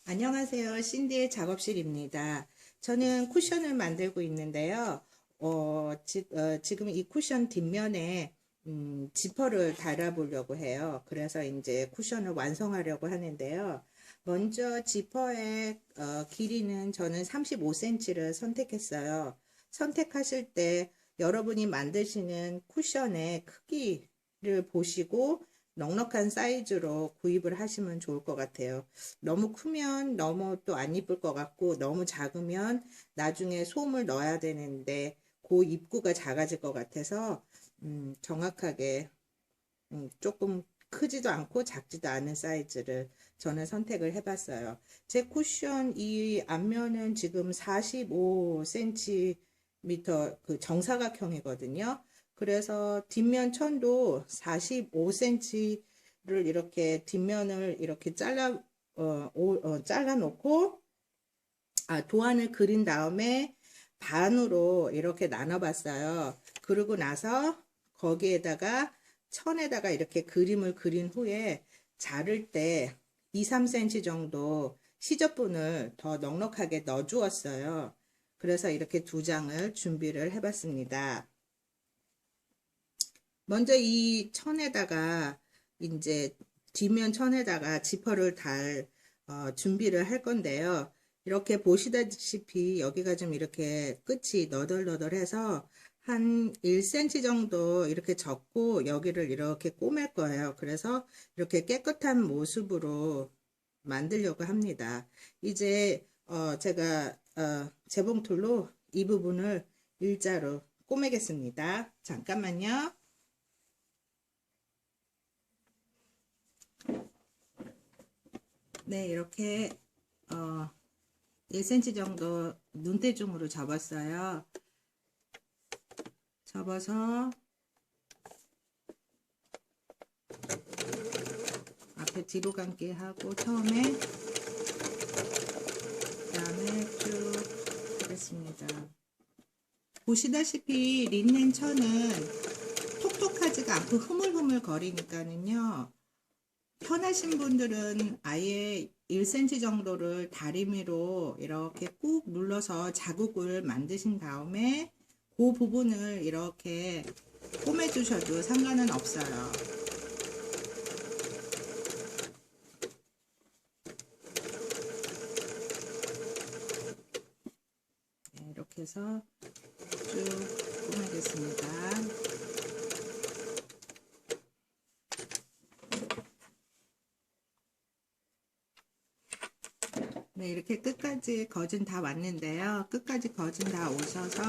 안녕하세요. 신디의 작업실입니다. 저는 쿠션을 만들고 있는데요. 지금 이 쿠션 뒷면에 지퍼를 달아보려고 해요. 그래서 이제 쿠션을 완성하려고 하는데요. 먼저 지퍼의 길이는 저는 35cm를 선택했어요. 선택하실 때 여러분이 만드시는 쿠션의 크기를 보시고 넉넉한 사이즈로 구입을 하시면 좋을 것 같아요. 너무 크면 너무 또 안 이쁠 것 같고, 너무 작으면 나중에 솜을 넣어야 되는데 그 입구가 작아질 것 같아서 정확하게 조금 크지도 않고 작지도 않은 사이즈를 저는 선택을 해봤어요. 제 쿠션 이 앞면은 지금 45cm 그 정사각형이거든요. 그래서 뒷면 천도 45cm를 이렇게 뒷면을 이렇게 잘라 놓고 도안을 그린 다음에 반으로 이렇게 나눠봤어요. 그러고 나서 거기에다가 천에다가 이렇게 그림을 그린 후에 자를 때 2, 3cm 정도 시접분을 더 넉넉하게 넣어 주었어요. 그래서 이렇게 두 장을 준비를 해봤습니다. 먼저 이 천에다가 이제 뒷면 천에다가 지퍼를 달 준비를 할 건데요. 이렇게 보시다시피 여기가 좀 이렇게 끝이 너덜너덜해서 한 1cm 정도 이렇게 접고 여기를 이렇게 꼬맬 거예요. 그래서 이렇게 깨끗한 모습으로 만들려고 합니다. 이제 제가 재봉틀로 이 부분을 일자로 꼬매겠습니다. 잠깐만요. 네, 이렇게 1cm 정도 눈대중으로 접었어요. 접어서 앞에 뒤로 감기 하고 처음에 그다음에 쭉 하겠습니다. 보시다시피 린넨 천은 톡톡하지가 않고 흐물흐물 거리니까는요. 편하신 분들은 아예 1cm 정도를 다리미로 이렇게 꾹 눌러서 자국을 만드신 다음에 그 부분을 이렇게 꼬매 주셔도 상관은 없어요. 네, 이렇게 해서 쭉 꼬매겠습니다. 네, 이렇게 끝까지 거진 다 왔는데요. 끝까지 거진 다 오셔서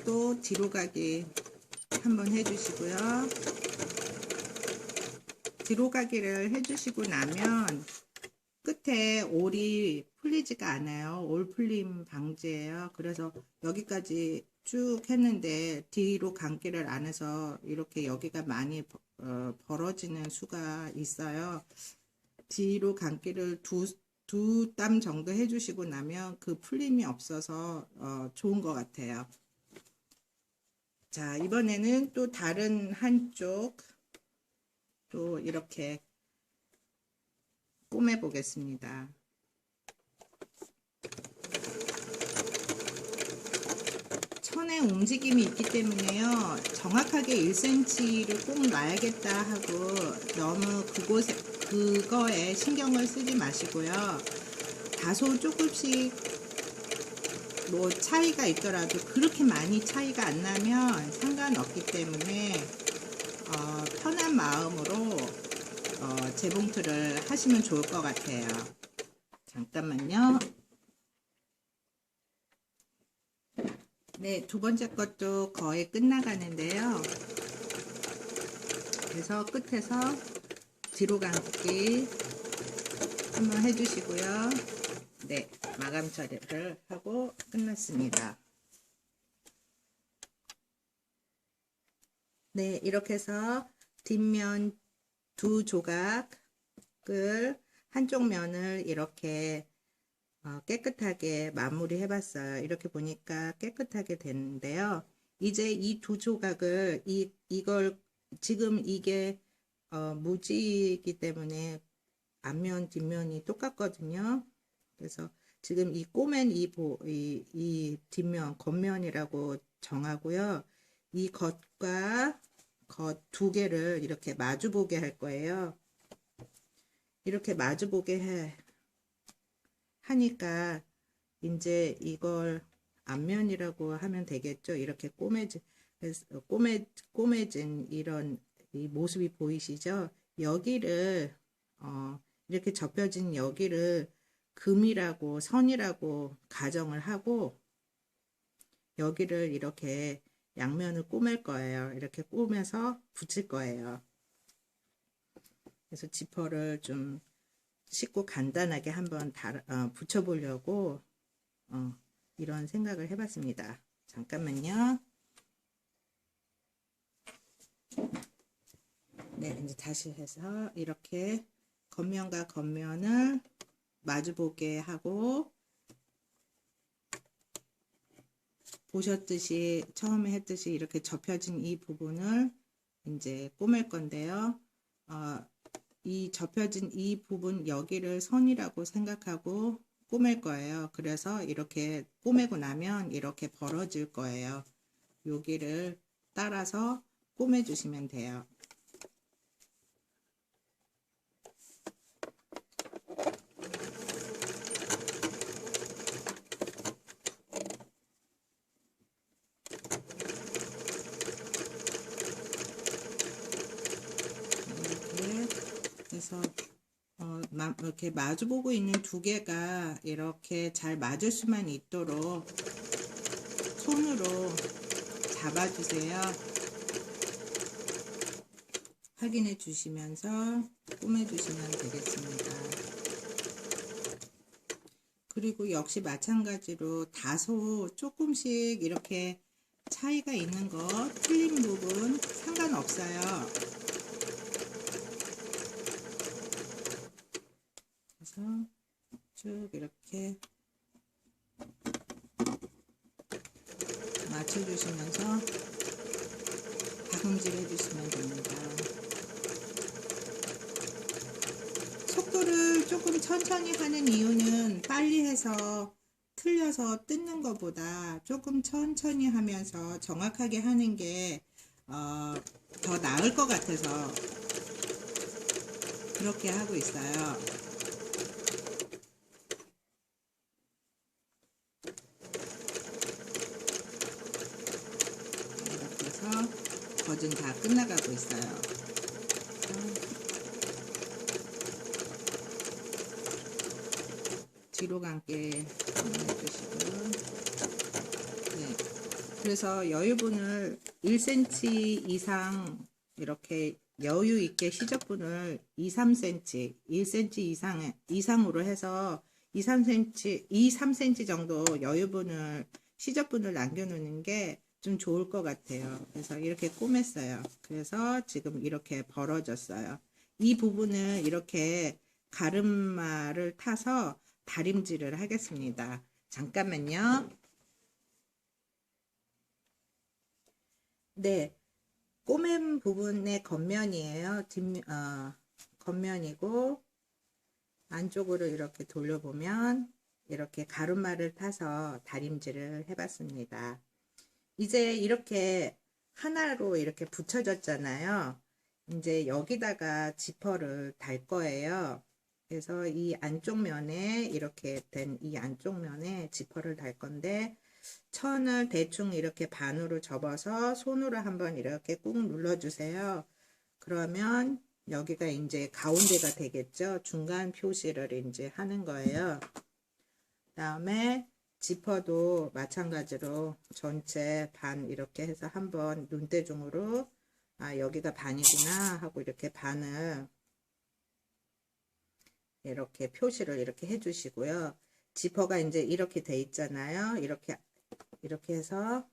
또 뒤로 가기 한번 해주시고요. 뒤로 가기를 해주시고 나면 끝에 올이 풀리지가 않아요. 올 풀림 방지예요. 그래서 여기까지 쭉 했는데 뒤로 감기를 안 해서 이렇게 여기가 많이 벌어지는 수가 있어요. 뒤로 감기를 두 땀 정도 해주시고 나면 그 풀림이 없어서 좋은 것 같아요. 자, 이번에는 또 다른 한쪽 또 이렇게 꼬매 보겠습니다. 천의 움직임이 있기 때문에요. 정확하게 1cm를 꼭 놔야겠다 하고 너무 그거에 신경을 쓰지 마시고요. 다소 조금씩 뭐 차이가 있더라도 그렇게 많이 차이가 안 나면 상관없기 때문에 편한 마음으로 재봉틀을 하시면 좋을 것 같아요. 잠깐만요. 네, 두 번째 것도 거의 끝나가는데요. 그래서 끝에서 뒤로 감기 한번 해주시고요. 네, 마감 처리를 하고 끝났습니다. 네, 이렇게 해서 뒷면 두 조각을 한쪽 면을 이렇게 깨끗하게 마무리 해봤어요. 이렇게 보니까 깨끗하게 됐는데요. 이제 이 두 조각을 이걸 지금 이게 무지이기 때문에 앞면 뒷면이 똑같거든요. 그래서 지금 이 꼬맨 이 뒷면 겉면이라고 정하고요. 이 겉과 겉 두 개를 이렇게 마주보게 할 거예요. 이렇게 마주보게 하니까 이제 이걸 앞면이라고 하면 되겠죠. 이렇게 꼬매진 이런 이 모습이 보이시죠? 여기를 이렇게 접혀진 여기를 금이라고 선이라고 가정을 하고 여기를 이렇게 양면을 꼬맬 거예요. 이렇게 꼬매서 붙일 거예요. 그래서 지퍼를 좀 쉽고 간단하게 한번 붙여보려고 이런 생각을 해봤습니다. 잠깐만요. 네, 이제 다시 해서 이렇게 겉면과 겉면을 마주보게 하고 보셨듯이 처음에 했듯이 이렇게 접혀진 이 부분을 이제 꼬맬 건데요. 이 접혀진 이 부분 여기를 선이라고 생각하고 꼬맬 거예요. 그래서 이렇게 꼬매고 나면 이렇게 벌어질 거예요. 여기를 따라서 꼬매 주시면 돼요. 이렇게 해서 이렇게 마주보고 있는 두 개가 이렇게 잘 맞을 수만 있도록 손으로 잡아주세요. 확인해 주시면서 꼬매 주시면 되겠습니다. 그리고 역시 마찬가지로 다소 조금씩 이렇게 차이가 있는 거 틀린 부분 상관없어요. 그래서 쭉 이렇게 맞춰주시면서 다금질 해주시면 됩니다. 속도를 조금 천천히 하는 이유는 빨리 해서 틀려서 뜯는 것보다 조금 천천히 하면서 정확하게 하는 게 더 나을 것 같아서 그렇게 하고 있어요. 이렇게 해서 겉은 다 끝나가고 있어요. 뒤로 감게 해주시고, 네. 그래서 여유분을 1cm 이상 이렇게 여유 있게 시접분을 2-3cm, 1cm 이상으로 해서 2-3cm 정도 여유분을 시접분을 남겨놓는 게 좀 좋을 것 같아요. 그래서 이렇게 꼬맸어요. 그래서 지금 이렇게 벌어졌어요. 이 부분을 이렇게 가르마를 타서 다림질을 하겠습니다. 잠깐만요. 네, 꼬맨 부분의 겉면이에요. 겉면이고 안쪽으로 이렇게 돌려보면 이렇게 가르마를 타서 다림질을 해봤습니다. 이제 이렇게 하나로 이렇게 붙여졌잖아요. 이제 여기다가 지퍼를 달 거예요. 그래서 이 안쪽 면에 이렇게 된 이 안쪽 면에 지퍼를 달 건데 천을 대충 이렇게 반으로 접어서 손으로 한번 이렇게 꾹 눌러주세요. 그러면 여기가 이제 가운데가 되겠죠. 중간 표시를 이제 하는 거예요. 다음에 지퍼도 마찬가지로 전체 반 이렇게 해서 한번 눈대중으로 여기가 반이구나 하고 이렇게 반을 이렇게 표시를 이렇게 해주시고요. 지퍼가 이제 이렇게 돼 있잖아요. 이렇게 해서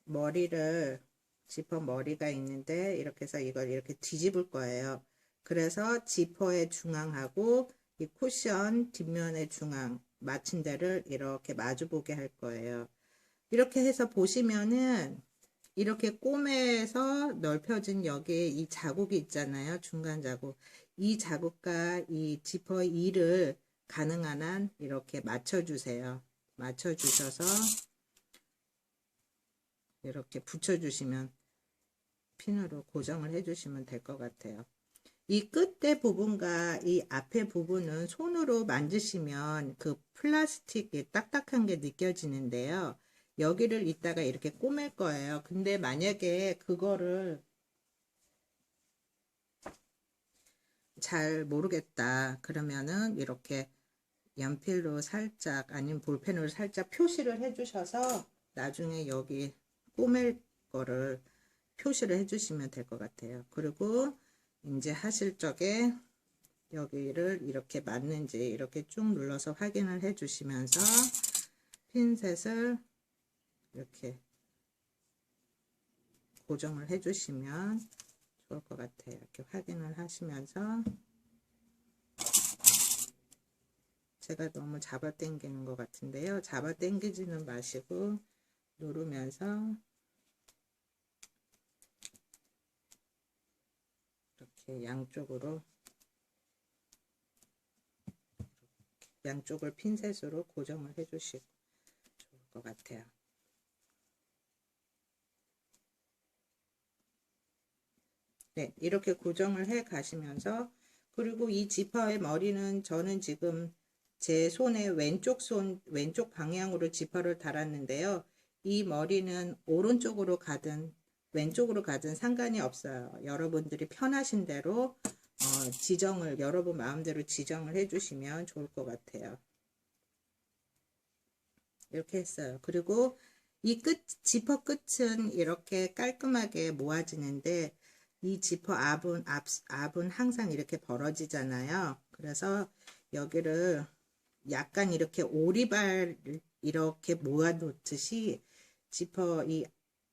머리를 지퍼 머리가 있는데 이렇게 해서 이걸 이렇게 뒤집을 거예요. 그래서 지퍼의 중앙하고 이 쿠션 뒷면의 중앙 맞춘 데를 이렇게 마주보게 할 거예요. 이렇게 해서 보시면은 이렇게 꼬매서 넓혀진 여기에 이 자국이 있잖아요. 중간 자국. 이 자국과 이 지퍼 2를 가능한 한 이렇게 맞춰주세요. 맞춰주셔서 이렇게 붙여주시면 핀으로 고정을 해주시면 될 것 같아요. 이 끝에 부분과 이 앞에 부분은 손으로 만지시면 그 플라스틱이 딱딱한 게 느껴지는데요. 여기를 이따가 이렇게 꼬맬 거예요. 근데 만약에 그거를 잘 모르겠다 그러면은 이렇게 연필로 살짝 아니면 볼펜으로 살짝 표시를 해 주셔서 나중에 여기 꼬맬 거를 표시를 해 주시면 될 것 같아요. 그리고 이제 하실 적에 여기를 이렇게 맞는지 이렇게 쭉 눌러서 확인을 해 주시면서 핀셋을 이렇게 고정을 해 주시면 좋을 것 같아요. 이렇게 확인을 하시면서 제가 너무 잡아 당기는 것 같은데요. 잡아 당기지는 마시고 누르면서 이렇게 양쪽을 핀셋으로 고정을 해 주시고 좋을 것 같아요. 네, 이렇게 고정을 해 가시면서 그리고 이 지퍼의 머리는 저는 지금 제 손의 왼쪽 방향으로 지퍼를 달았는데요. 이 머리는 오른쪽으로 가든 왼쪽으로 가든 상관이 없어요. 여러분들이 편하신 대로 여러분 마음대로 지정을 해주시면 좋을 것 같아요. 이렇게 했어요. 그리고 이 지퍼 끝은 이렇게 깔끔하게 모아지는데 이 지퍼 앞은 항상 이렇게 벌어지잖아요. 그래서 여기를 약간 이렇게 오리발 이렇게 모아 놓듯이 지퍼 이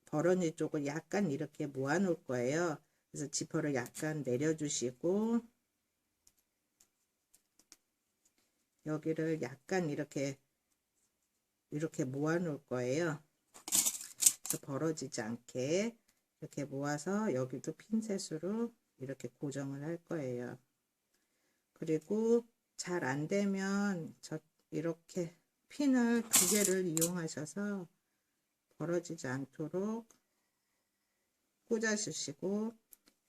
벌어진 쪽을 약간 이렇게 모아 놓을 거예요. 그래서 지퍼를 약간 내려주시고 여기를 약간 이렇게 모아 놓을 거예요. 그래서 벌어지지 않게 이렇게 모아서 여기도 핀셋으로 이렇게 고정을 할 거예요. 그리고 잘 안 되면 이렇게 핀을 2개를 이용하셔서 벌어지지 않도록 꽂아 주시고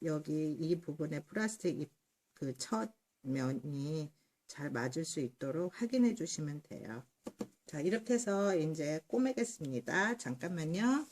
여기 이 부분에 플라스틱 그 첫 면이 잘 맞을 수 있도록 확인해 주시면 돼요. 자, 이렇게 해서 이제 꼬매겠습니다. 잠깐만요.